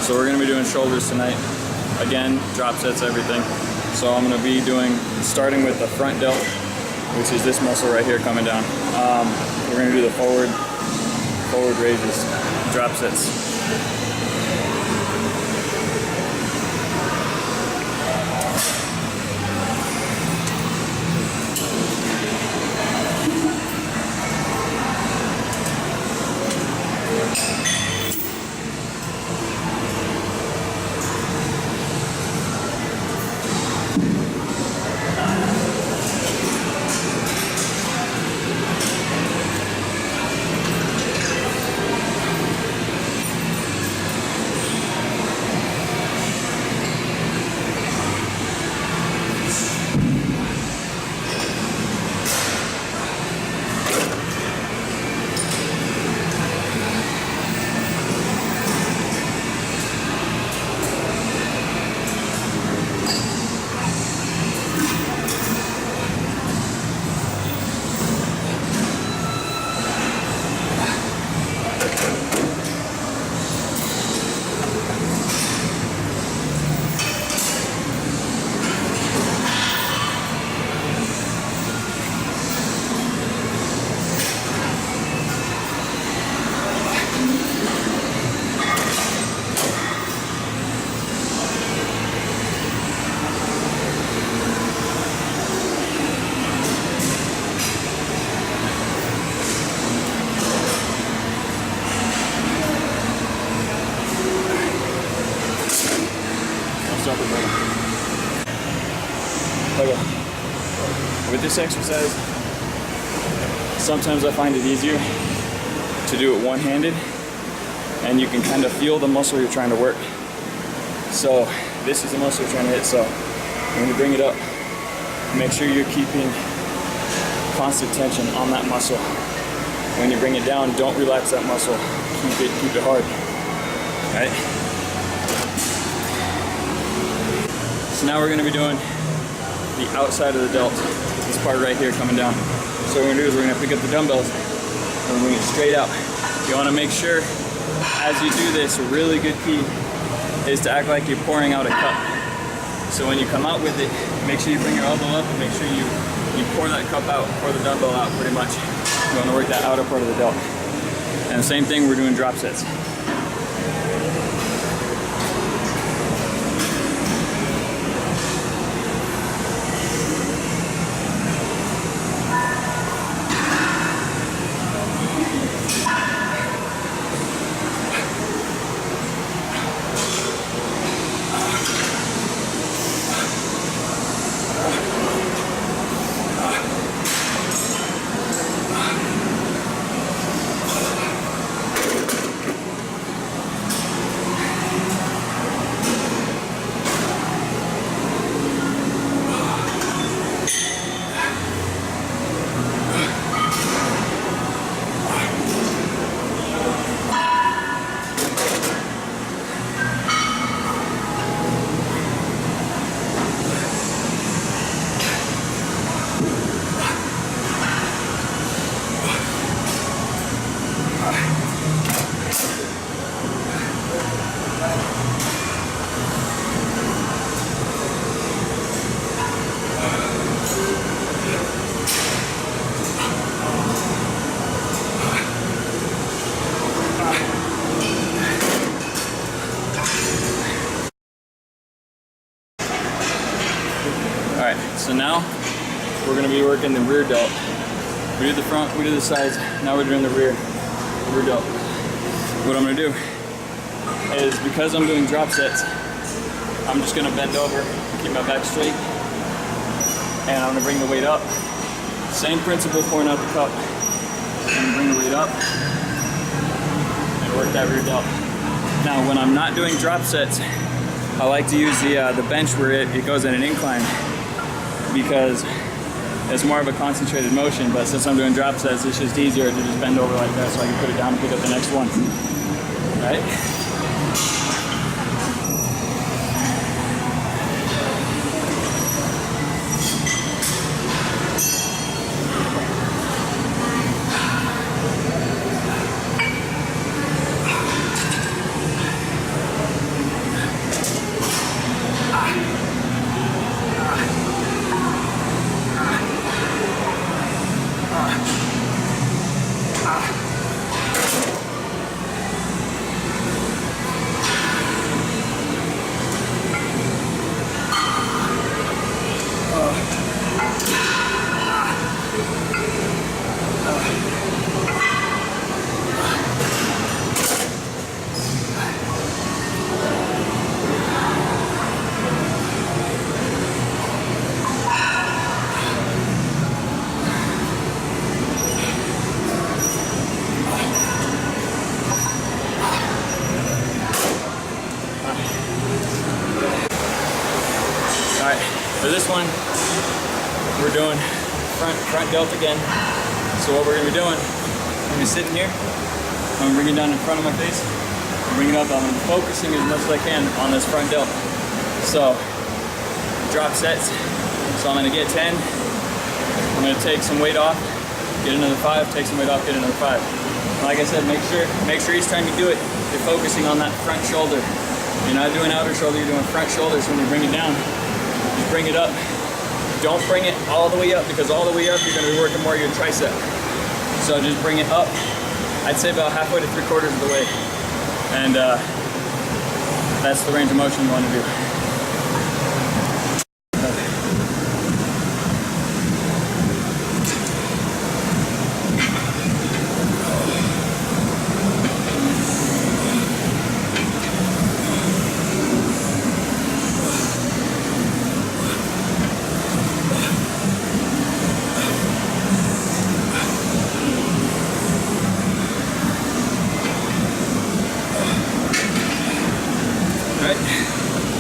So we're gonna be doing shoulders tonight. Again, drop sets, everything. So I'm gonna be starting with the front delt, which is this muscle right here coming down. We're gonna do the forward raises, drop sets. Okay. With this exercise, sometimes I find it easier to do it one-handed, and you can kind of feel the muscle you're trying to work. So this is the muscle you're trying to hit. So when you bring it up, make sure you're keeping constant tension on that muscle. When you bring it down, don't relax that muscle. Keep it hard. All right? So now we're going to be doing the outside of the delt, this part right here coming down. So what we're going to do is we're going to pick up the dumbbells and bring it straight out. You want to make sure as you do this, a really good key is to act like you're pouring out a cup. So when you come out with it, make sure you bring your elbow up and make sure you pour that cup out, pour the dumbbell out pretty much. You want to work that outer part of the delt. And the same thing, we're doing drop sets. Alright, so now we're going to be working the rear delt. We did the front, we did the sides, now we're doing the rear delt. What I'm going to do is, because I'm doing drop sets, I'm just going to bend over, keep my back straight, and I'm going to bring the weight up. Same principle, pouring out the cup. And bring the weight up and work that rear delt. Now when I'm not doing drop sets, I like to use the bench where it goes in an incline, because it's more of a concentrated motion, but since I'm doing drop sets, it's just easier to just bend over like that so I can put it down and pick up the next one. Right? For this one, we're doing front delt again. So what we're gonna be doing, I'm gonna be sitting here, I'm gonna bring it down in front of my face, bring it up, I'm gonna be focusing as much as I can on this front delt. So, drop sets, so I'm gonna get 10, I'm gonna take some weight off, get another 5, take some weight off, get another 5. Like I said, make sure each time you do it, you're focusing on that front shoulder. You're not doing outer shoulder, you're doing front shoulder. So when you bring it down, just bring it up. Don't bring it all the way up, because all the way up, you're gonna be working more of your tricep. So just bring it up, I'd say about halfway to 3/4 of the way. And that's the range of motion you wanna do.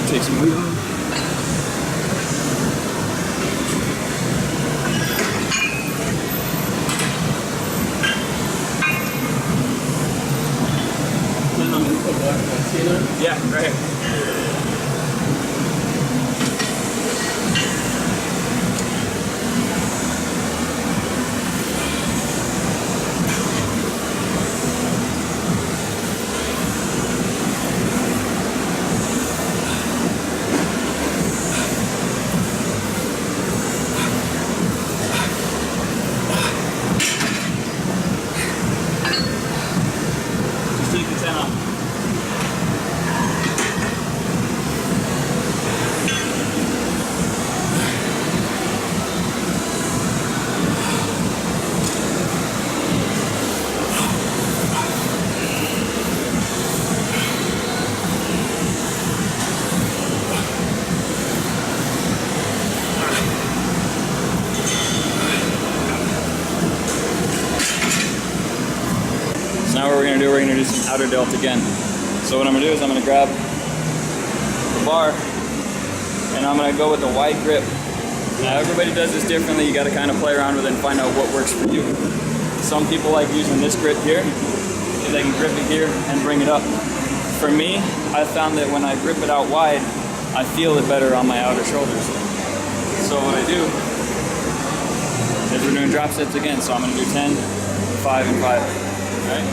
Take some weight on. Yeah, right here. Now what we're gonna do some outer delt again. So what I'm gonna do is I'm gonna grab the bar and I'm gonna go with a wide grip. Now everybody does this differently. You gotta kind of play around with it and find out what works for you. Some people like using this grip here, so they can grip it here and bring it up. For me, I found that when I grip it out wide, I feel it better on my outer shoulders. So what I do is we're doing drop sets again. So I'm gonna do 10, 5, and 5. Right?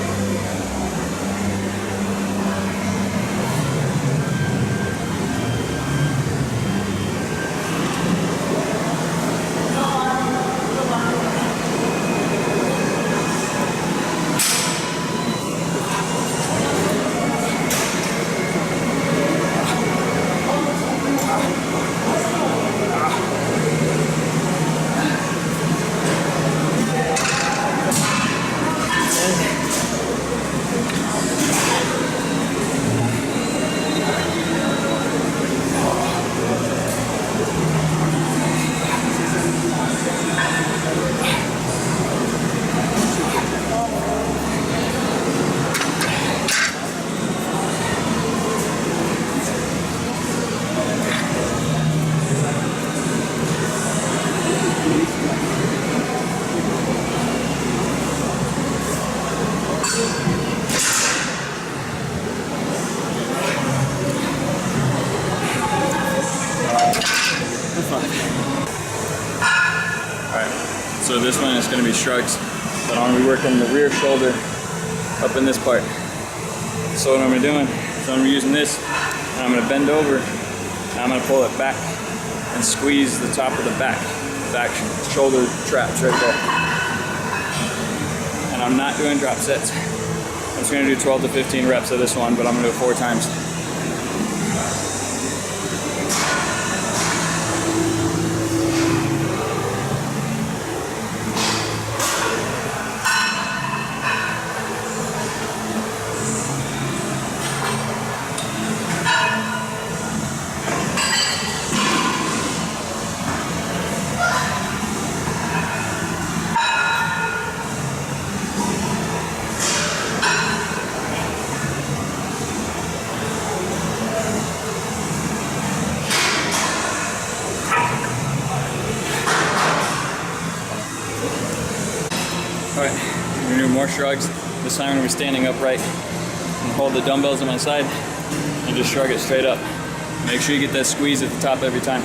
So this one is going to be shrugs, but I'm going to be working the rear shoulder up in this part. So what I'm going to be doing is I'm going to be using this, and I'm going to bend over, and I'm going to pull it back and squeeze the top of the back shoulder traps right there. And I'm not doing drop sets. I'm just going to do 12 to 15 reps of this one, but I'm going to do it 4 times. more shrugs. This time I'm gonna be standing upright and hold the dumbbells on my side and just shrug it straight up. Make sure you get that squeeze at the top every time.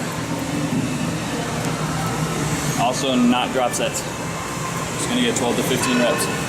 Also not drop sets. Just gonna get 12 to 15 reps.